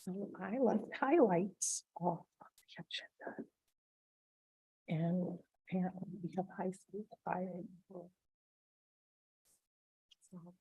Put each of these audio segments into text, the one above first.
So I left highlights off of the agenda. And apparently we have high school choir. So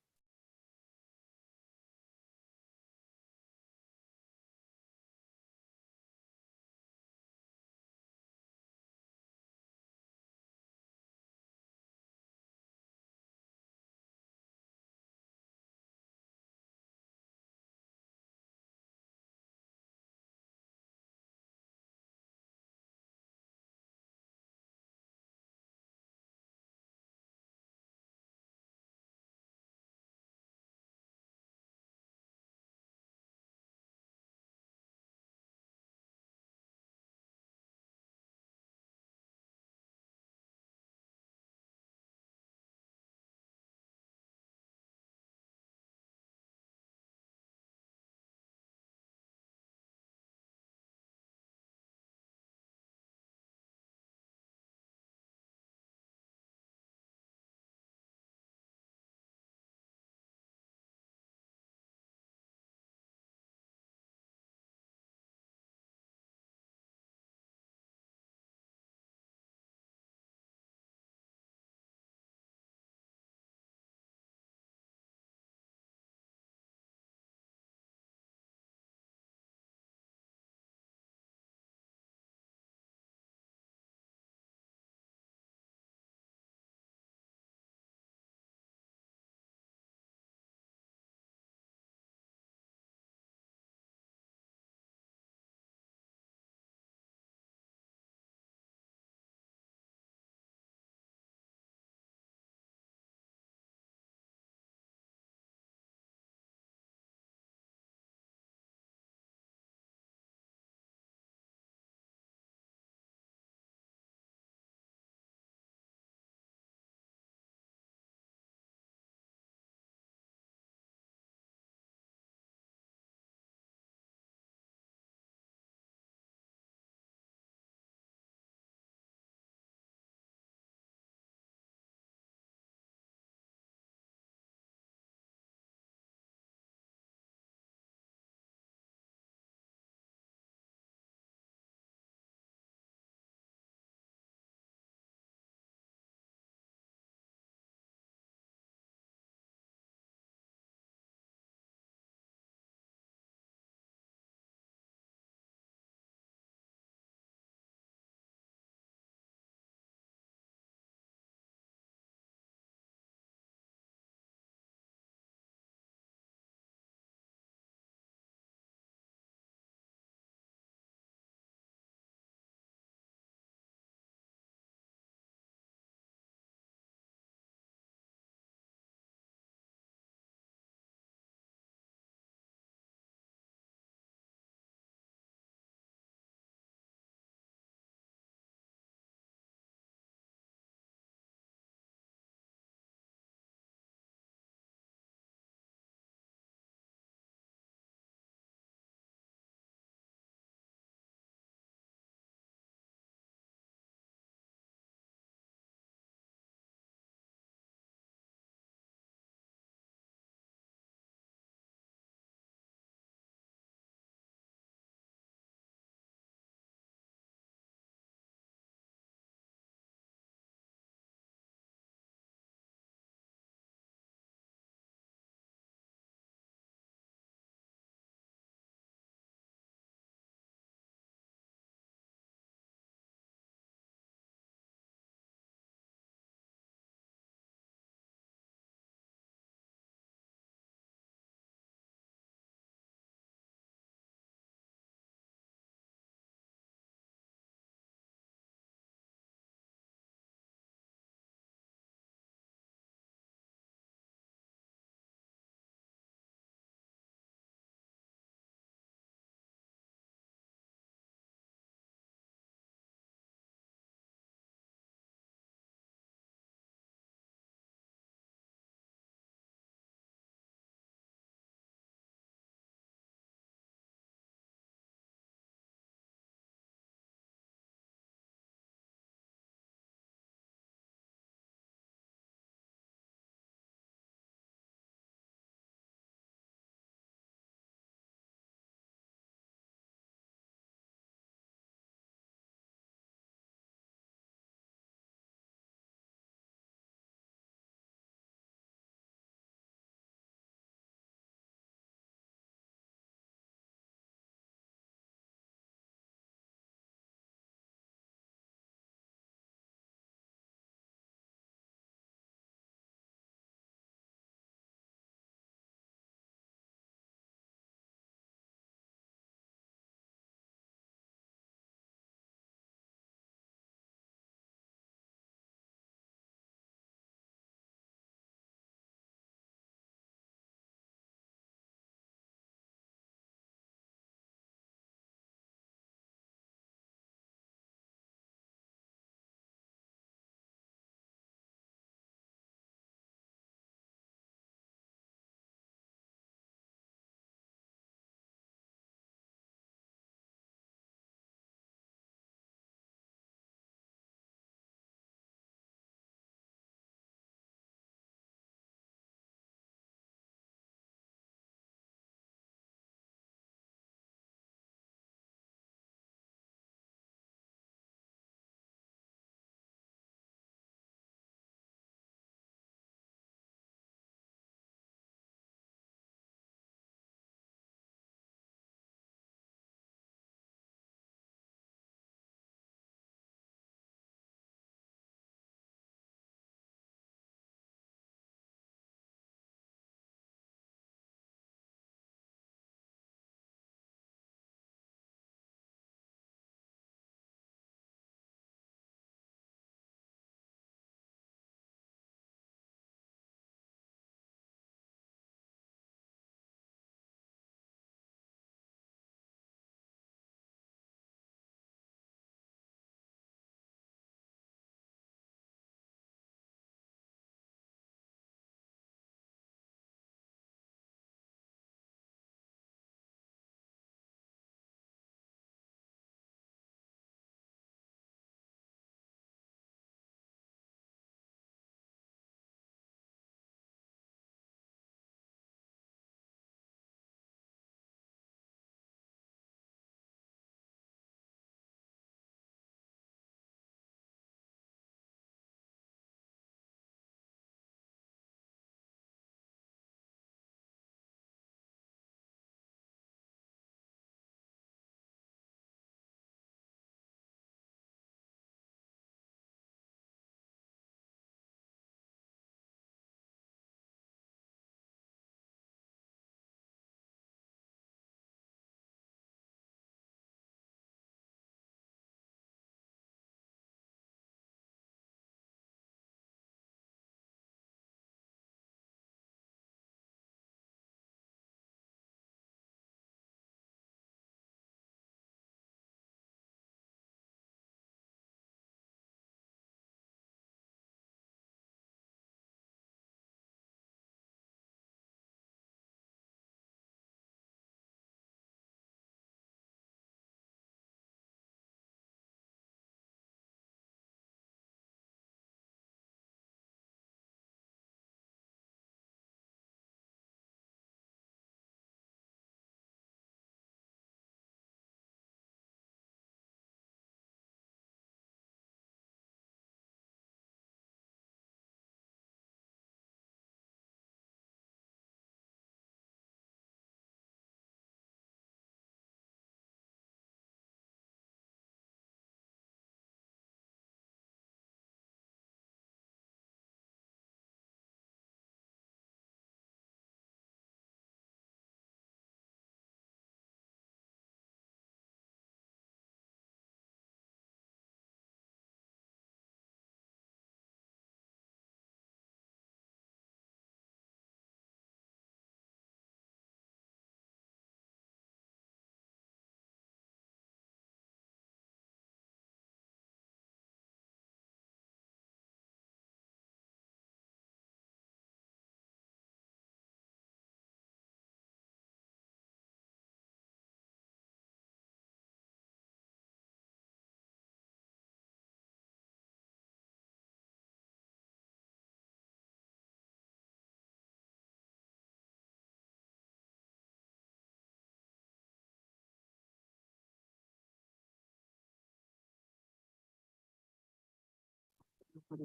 There's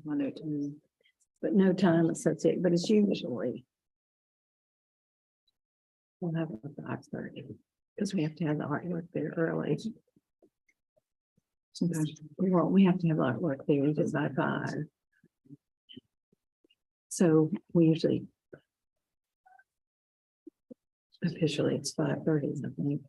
my note. But no time associated, but it's usually. We'll have it at 5:30, because we have to have the artwork there early. Sometimes, well, we have to have artwork there just by 5. So we usually. Officially, it's 5:30, I think.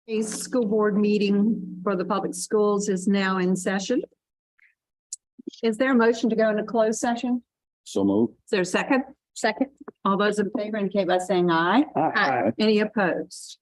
A school board meeting for the public schools is now in session. Is there a motion to go into closed session? So move. Is there a second? Second. All those in favor indicate by saying aye. Aye. Any opposed?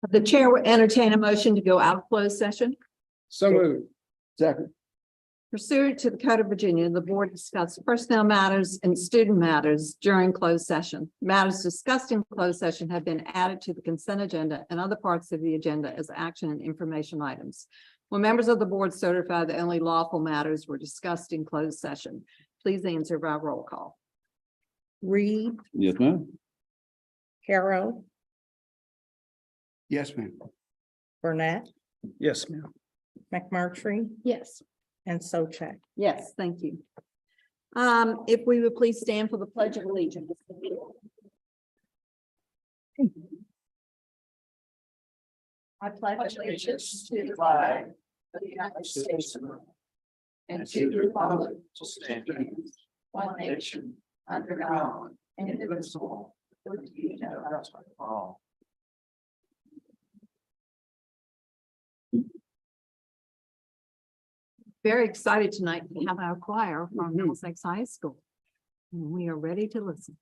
The chair will entertain a motion to go out of closed session. So moved. Second. Pursuant to the Code of Virginia, the board discussed personnel matters and student matters during closed session. Matters discussed in closed session have been added to the consent agenda and other parts of the agenda as action and information items. When members of the board certify that only lawful matters were discussed in closed session, please answer by roll call. Reed, Yes, ma'am. Harrow, Yes, ma'am. Burnett, Yes, ma'am. McMurtry, Yes. and Sobchak. Yes, thank you. If we would please stand for the Pledge of Allegiance. I pledge allegiance to the flag of the United States of America and to the republic to stand. one nation under God, indivisible, with liberty and justice for all. Very excited tonight to have our choir from Middlesex High School. And we are ready to listen.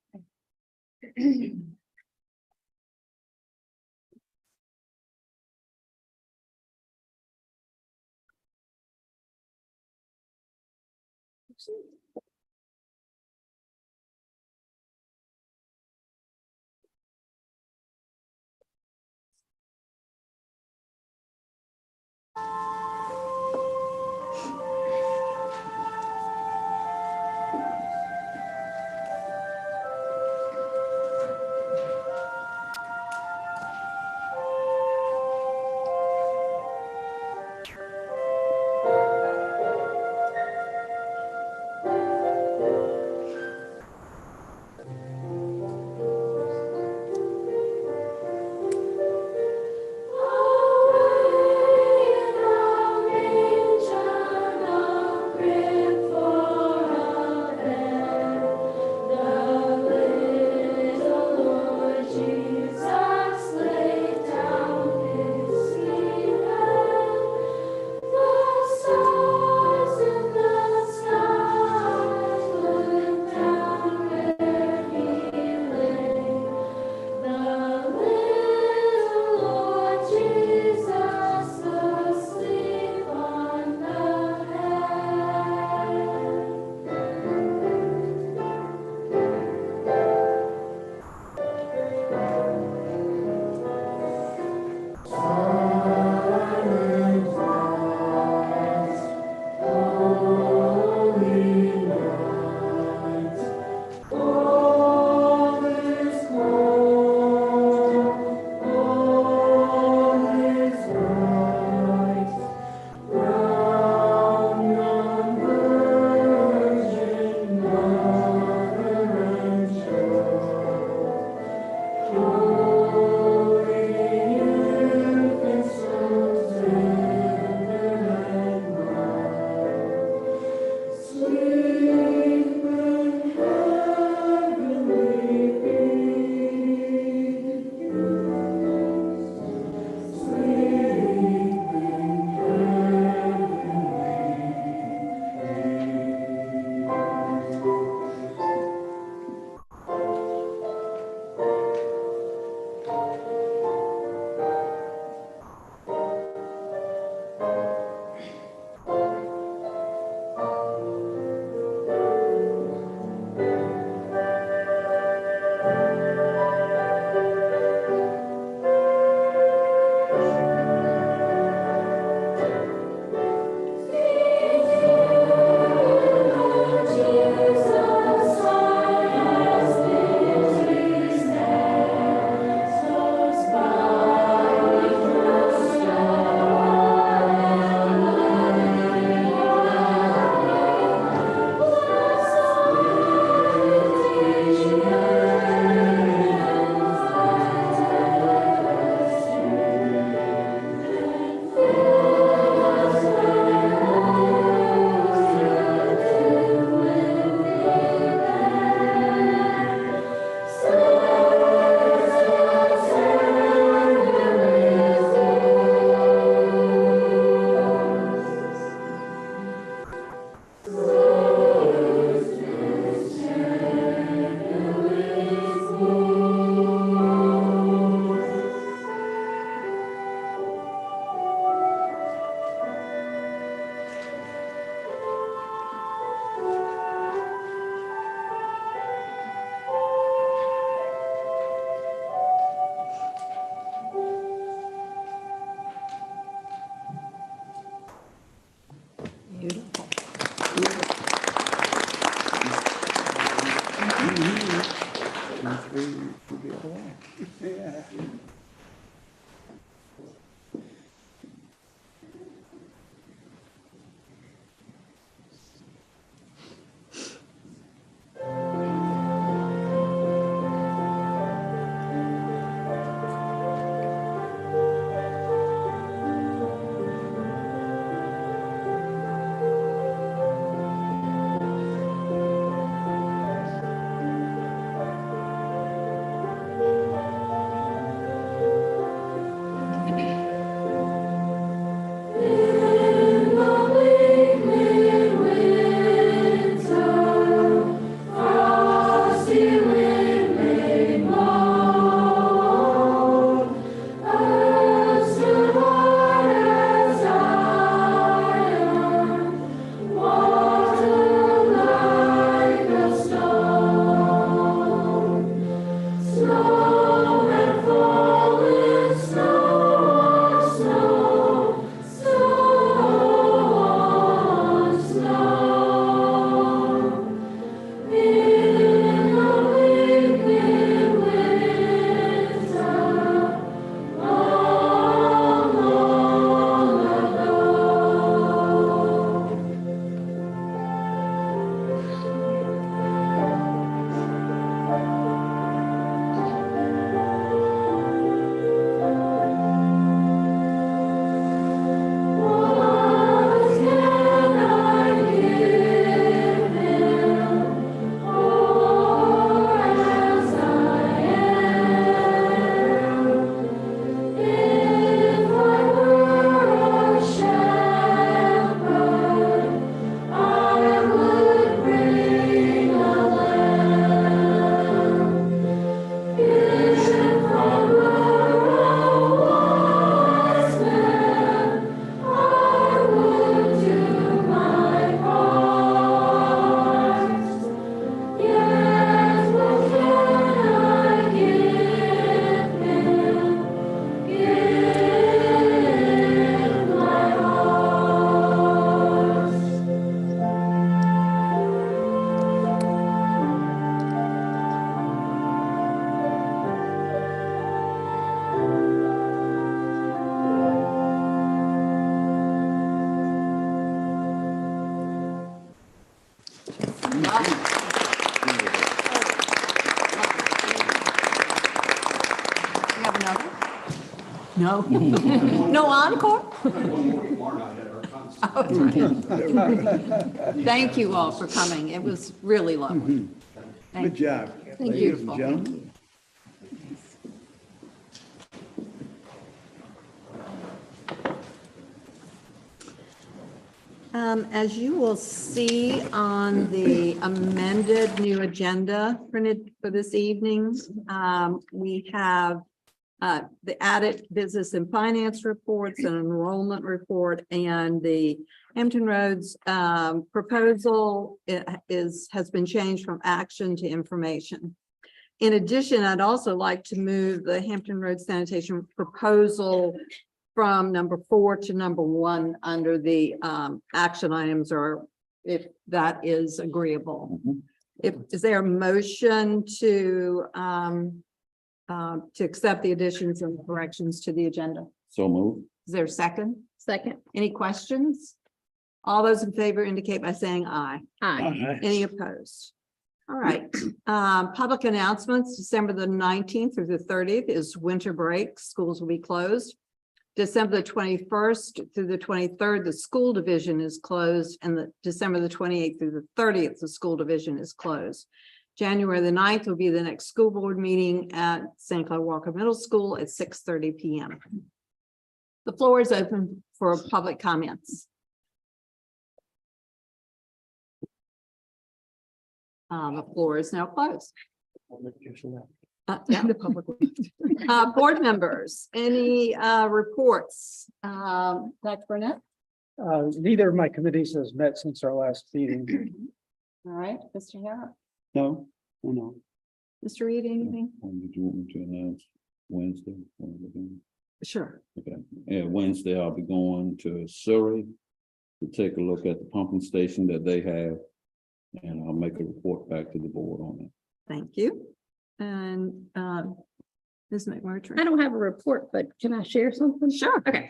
3 should be all right. Yeah. You have another? No. No encore? Thank you all for coming. It was really lovely. Good job. Thank ladies you. and gentlemen. As you will see on the amended new agenda for this evening, we have the added business and finance reports and enrollment report, and the Hampton Roads proposal has been changed from action to information. In addition, I'd also like to move the Hampton Roads sanitation proposal from number 4 to number 1 under the action items, or if that is agreeable. Is there a motion to accept the additions and corrections to the agenda? So moved. Is there a second? Second. Any questions? All those in favor indicate by saying aye. Aye. Any opposed? All right. Public announcements, December the 19th through the 30th is winter break. Schools will be closed. December the 21st through the 23rd, the school division is closed, and December the 28th through the 30th, the school division is closed. January the 9th will be the next school board meeting at St. Cloud Walker Middle School at 6:30 p.m. The floor is open for public comments. The floor is now closed. Yeah, the public. Board members, any reports? Dr. Burnett? Neither of my committees has met since our last meeting. All right, Mr. Harrop, No, no. Mr. Reed, anything? Did you want me to announce Wednesday? Sure. Okay, yeah, Wednesday I'll be going to Surrey to take a look at the pumping station that they have, and I'll make a report back to the board on it. Thank you. And, Ms. I McMurtry. don't have a report, but can I share something? Sure. Okay.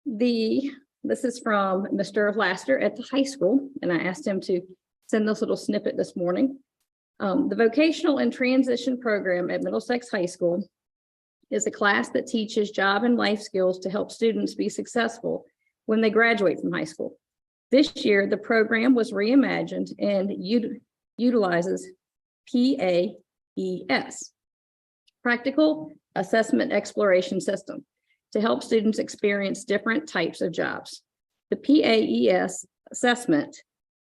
This is from Mr. Laster at the high school, and I asked him to send this little snippet this morning. The vocational and transition program at Middlesex High School is a class that teaches job and life skills to help students be successful when they graduate from high school. This year, the program was reimagined and utilizes PAES, Practical Assessment Exploration System, to help students experience different types of jobs. The PAES assessment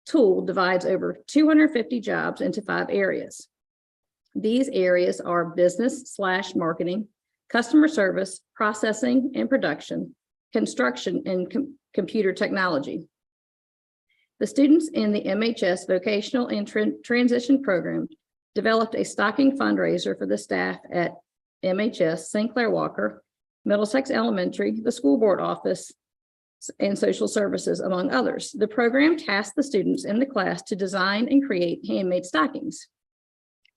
tool divides over 250 jobs into 5 areas. These areas are business/marketing, customer service, processing and production, construction, and computer technology. The students in the MHS Vocational and Transition Program developed a stocking fundraiser for the staff at MHS, St. Clair Walker, Middlesex Elementary, the school board office, and social services, among others. The program tasked the students in the class to design and create handmade stockings.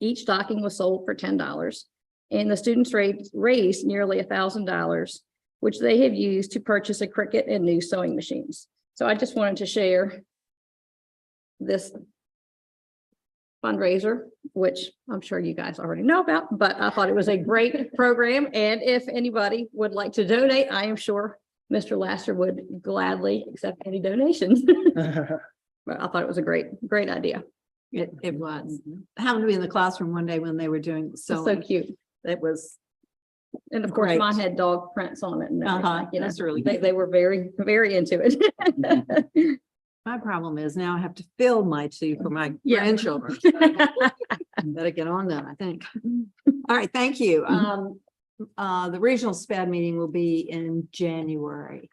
Each stocking was sold for $10, and the students raised nearly $1,000, which they have used to purchase a Cricut and new sewing machines. So I just wanted to share this fundraiser, which I'm sure you guys already know about, but I thought it was a great program. And if anybody would like to donate, I am sure Mr. Laster would gladly accept any donations. But I thought it was a great idea. It was. I happened to be in the classroom one day when they were doing It's so sewing. cute. It was, And of course, Great. mine had dog prints on it. And everything, you know. that's really They were very, very into it. my problem is now I have to fill my 2 for my Yeah. grandchildren. Better get on that, I think. All right, thank you. The regional SPAD meeting will be in January.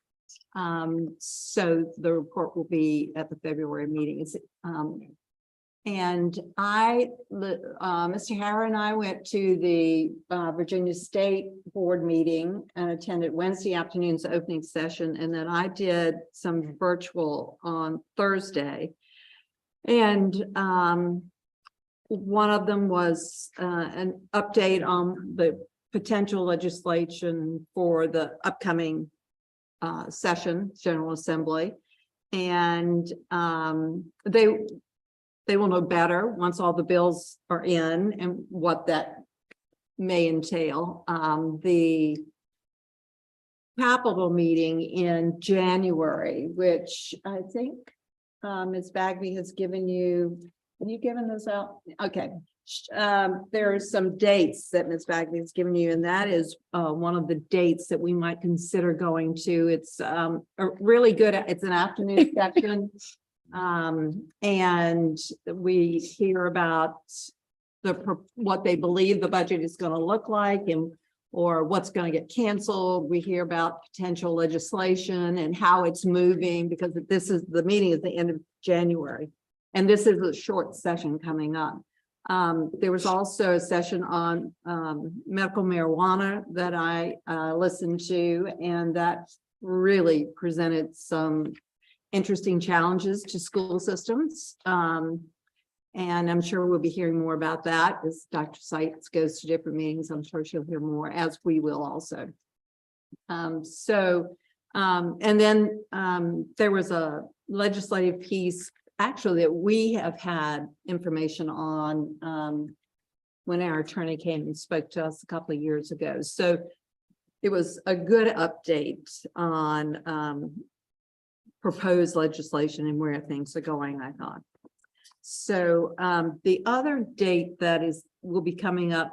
So the report will be at the February meeting. And Mr. Harrow and I went to the Virginia State Board meeting and attended Wednesday afternoon's opening session. And then I did some virtual on Thursday. And one of them was an update on the potential legislation for the upcoming session, General Assembly. And they will know better once all the bills are in and what that may entail. The Capitol meeting in January, which I think Ms. Bagby has given you, have you given those out? Okay. There are some dates that Ms. Bagby has given you, and that is one of the dates that we might consider going to. It's a really good, it's an afternoon session. And we hear about what they believe the budget is going to look like or what's going to get canceled. We hear about potential legislation and how it's moving, because the meeting is the end of January. And this is a short session coming up. There was also a session on medical marijuana that I listened to, and that really presented some interesting challenges to school systems. And I'm sure we'll be hearing more about that as Dr. Seitz goes to different meetings. I'm sure she'll hear more, as we will also. And then there was a legislative piece actually that we have had information on when our attorney came and spoke to us a couple of years ago. So it was a good update on proposed legislation and where things are going, I thought. So the other date that will be coming up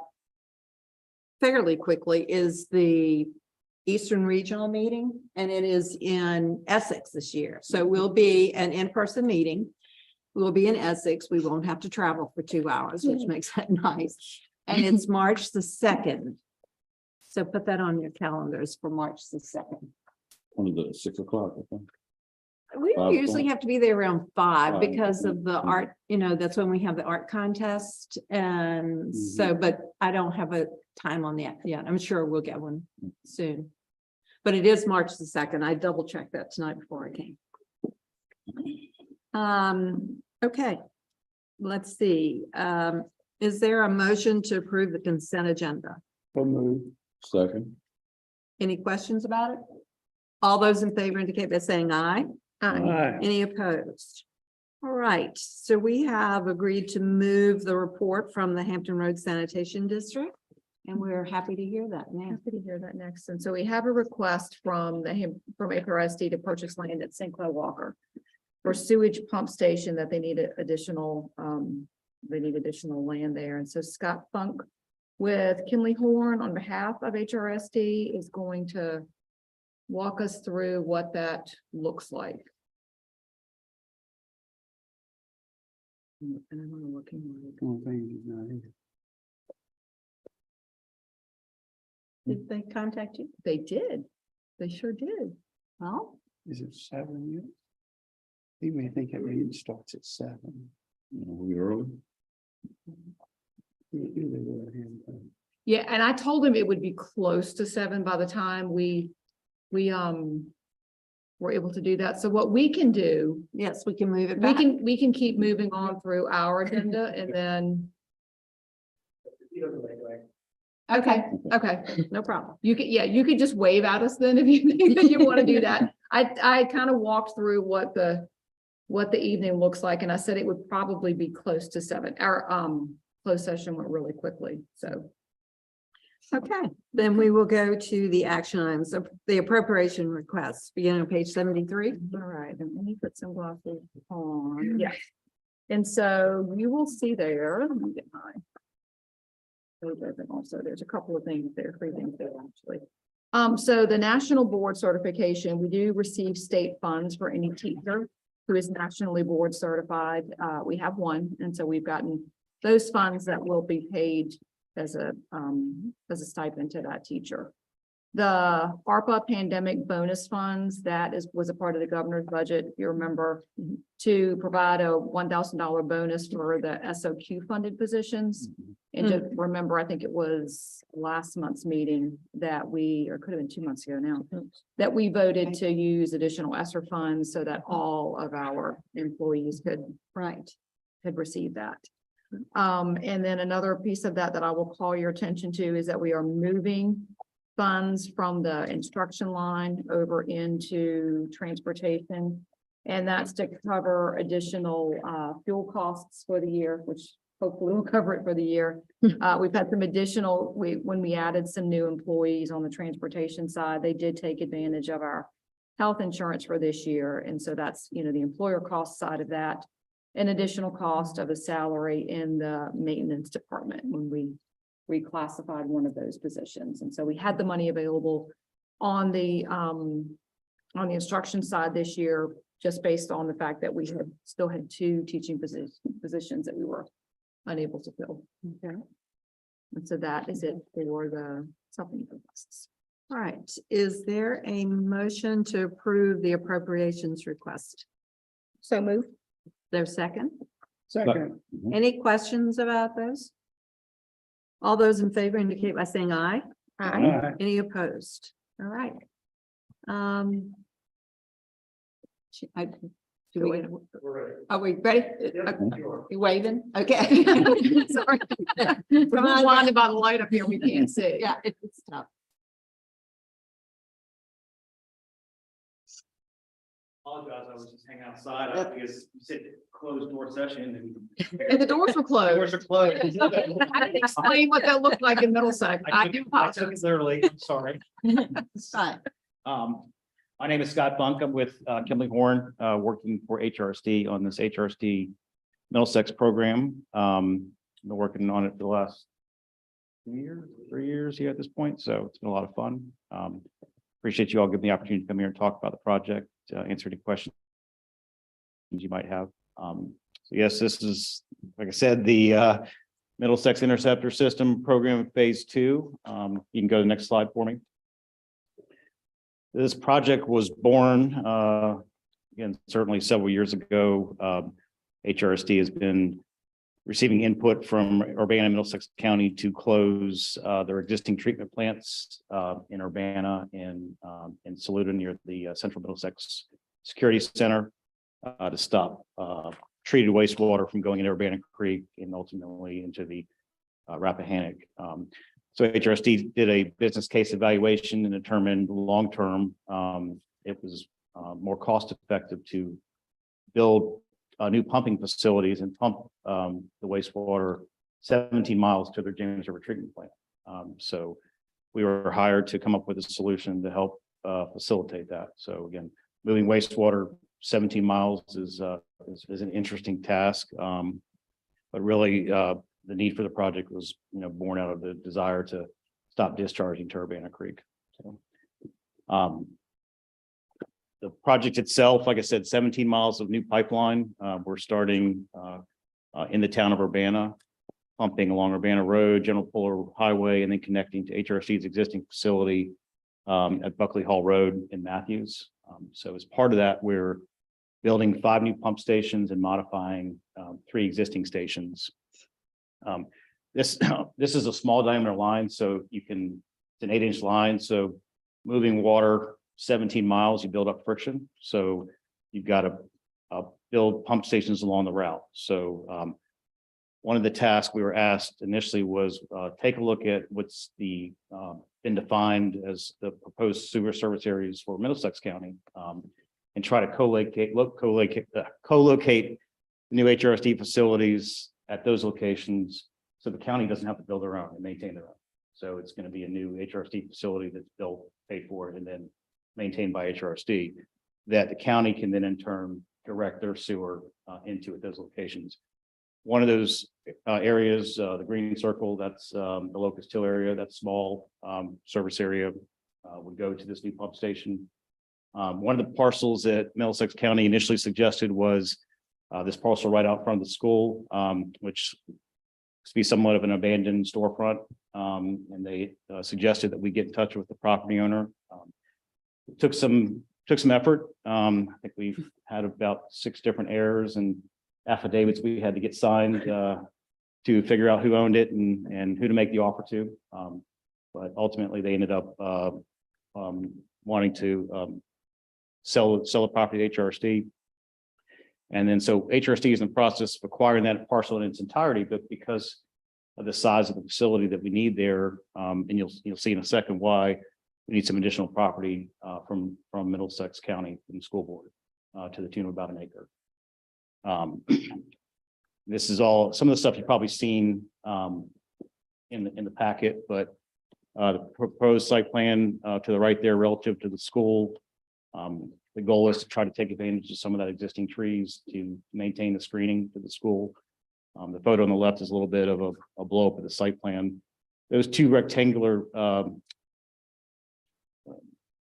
fairly quickly is the Eastern Regional meeting, and it is in Essex this year. So we'll be an in-person meeting. We'll be in Essex. We won't have to travel for 2 hours, which makes that nice. And it's March the 2nd. So put that on your calendars for March the 2nd. One of the 6 o'clock, I think. We 5 usually have to be there around 5 5, because of the mhm. art, that's when we have the art contest. And so, but I don't have a time on that yet. I'm sure we'll get one soon. But it is March the 2nd. I double checked that tonight before I came. Okay. let's see, is there a motion to approve the consent agenda? So move. Second. Any questions about it? All those in favor indicate by saying aye. Aye. Any opposed? All right, so we have agreed to move the report from the Hampton Road Sanitation District. And we're happy to hear that now. Happy to hear that next. And so we have a request from from HRSD to purchase land at St. Clair Walker for sewage pump station that they need additional land there. And so Scott Funk with Kinley Horn on behalf of HRSD is going to walk us through what that looks like. And I'm looking. One thing is not here. Did they contact you? They did. They sure did. Oh, Is it 7 yet? You may think that meeting starts at 7. We early? You they go ahead and, Yeah, and I told him it would be close to 7 by the time we were able to do that. So what we can do, yes, we can move it back. we can keep moving on through our agenda and then. Okay, No problem. you could, yeah, you could just wave at us then if you think that you want to do that. I kind of walked through what the evening looks like, and I said it would probably be close to 7. Our closed session went really quickly, so. Okay, then we will go to the action items of the appropriation requests, beginning on page 73. All right, and let me put some glasses on. Yes. And so you will see there, let me get mine. And also, there's a couple of things there, 3 things there actually. So the national board certification, we do receive state funds for any teacher who is nationally board certified. We have one, and so we've gotten those funds that will be paid as a stipend to that teacher. The ARPA pandemic bonus funds, was a part of the governor's budget, if you remember, to provide a $1,000 bonus for the SOQ funded positions. And just remember, I think it was last month's meeting that or could have been 2 months ago now, that we voted to use additional ESSER funds so that all of our employees could receive that. And then another piece of that I will call your attention to is that we are moving funds from the instruction line over into transportation. And that's to cover additional fuel costs for the year, which hopefully will cover it for the year. We've had some additional, when we added some new employees on the transportation side, they did take advantage of our health insurance for this year. And so that's, the employer cost side of that. An additional cost of a salary in the maintenance department when we reclassified one of those positions. And so we had the money available on the instruction side this year, just based on the fact that we still had 2 teaching positions that we were unable to fill. Okay. And so that is it for the supplemental requests. All right, is there a motion to approve the appropriations request? So move. There's second? Second, Any questions about those? All those in favor indicate by saying aye. Aye. Any opposed? All right. Are we ready? You waving? Okay. Sorry. We're blinded by the light up here. We can't see. Yeah, it's tough. Apologize, I was just hanging outside because you said closed door session And the doors were and closed. doors are closed. I didn't explain what that looked like in Middlesex. I do I took apologize. it literally, I'm sorry. Fine. My name is Scott Bunk. I'm with Kinley Horn, working for HRSD on this HRSD Middlesex program. Been working on it for the last 3 years here at this point, so it's been a lot of fun. Appreciate you all giving me the opportunity to come here and talk about the project, answer any questions you might have. So yes, this is, like I said, the Middlesex Interceptor System Program Phase 2. You can go to the next slide for me. This project was born, again, certainly several years ago. HRSD has been receiving input from Urbana and Middlesex County to close their existing treatment plants in Urbana and in Saluda near the Central Middlesex Security Center to stop treated wastewater from going into Urbana Creek and ultimately into the Rappahannock. So HRSD did a business case evaluation and determined long-term, it was more cost-effective to build new pumping facilities and pump the wastewater 17 miles to their James River treatment plant. So we were hired to come up with a solution to help facilitate that. So again, moving wastewater 17 miles is an interesting task, but really the need for the project was, born out of the desire to stop discharging to Urbana Creek. So, the project itself, like I said, 17 miles of new pipeline. We're starting in the town of Urbana, pumping along Urbana Road, General Fuller Highway, and then connecting to HRC's existing facility at Buckley Hall Road in Matthews. So as part of that, we're building 5 new pump stations and modifying 3 existing stations. This is a small diameter line, so it's an 8-inch line. So moving water 17 miles, you build up friction. So you've got to build pump stations along the route. So one of the tasks we were asked initially was take a look at what's been defined as the proposed sewer service areas for Middlesex County, and try to co-locate new HRSD facilities at those locations, so the county doesn't have to build their own and maintain their own. So it's going to be a new HRSD facility that's built, paid for, and then maintained by HRSD, that the county can then in turn direct their sewer into at those locations. One of those areas, the green circle, that's the Locust Hill area, that small service area would go to this new pump station. One of the parcels that Middlesex County initially suggested was this parcel right out front of the school, which used to be somewhat of an abandoned storefront. And they suggested that we get in touch with the property owner. It took some effort. I think we've had about 6 different errors and affidavits we had to get signed to figure out who owned it and who to make the offer to. But ultimately they ended up wanting to sell the property to HRSD. And then so HRSD is in the process of acquiring that parcel in its entirety, but because of the size of the facility that we need there, and you'll see in a second why we need some additional property from Middlesex County from the school board to the tune of about 1 acre. This is all some of the stuff you've probably seen in the packet, but the proposed site plan to the right there relative to the school. The goal is to try to take advantage of some of that existing trees to maintain the screening to the school. The photo on the left is a little bit of a blow up of the site plan. Those 2 rectangular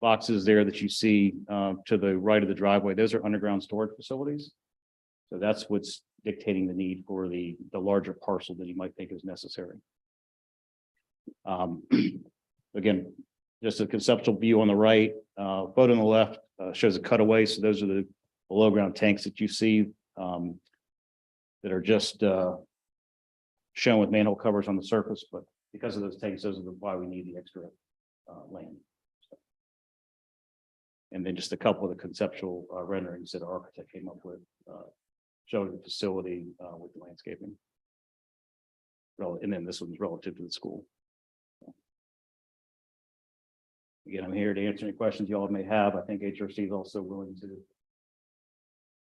boxes there that you see to the right of the driveway, those are underground storage facilities. So that's what's dictating the need for the larger parcel that you might think is necessary. Again, just a conceptual view on the right, photo on the left shows a cutaway. So those are the below ground tanks that you see that are just shown with manhole covers on the surface. But because of those tanks, those are why we need the extra land. And then just a couple of the conceptual renderings that our architect came up with, showing the facility with the landscaping. And then this one's relative to the school. Again, I'm here to answer any questions you all may have. I think HRC is also willing to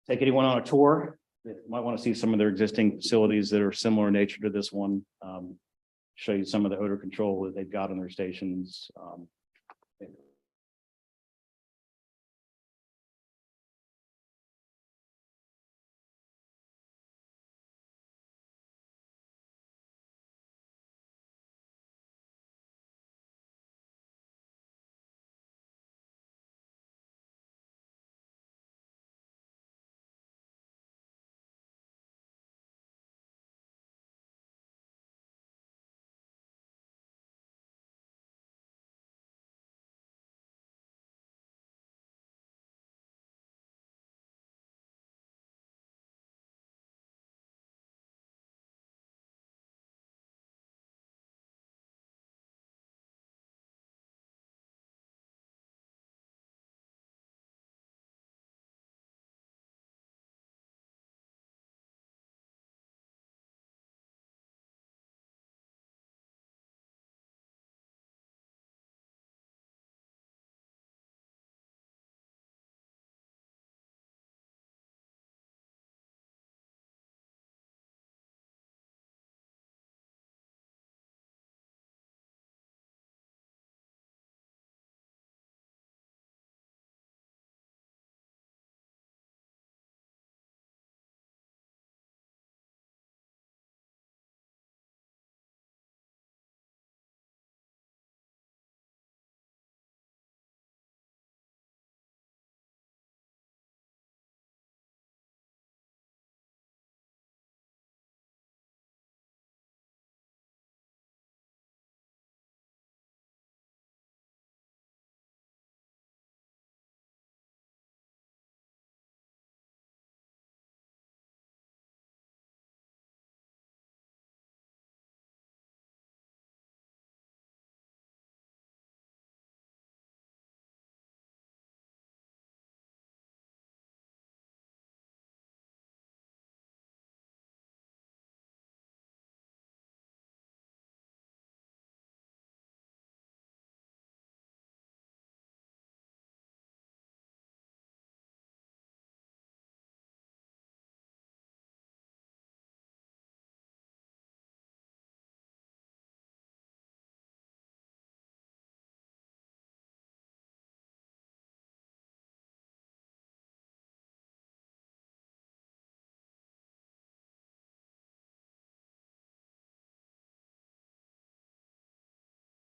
take anyone on a tour that might want to see some of their existing facilities that are similar in nature to this one. Show you some of the odor control that they've got on their stations.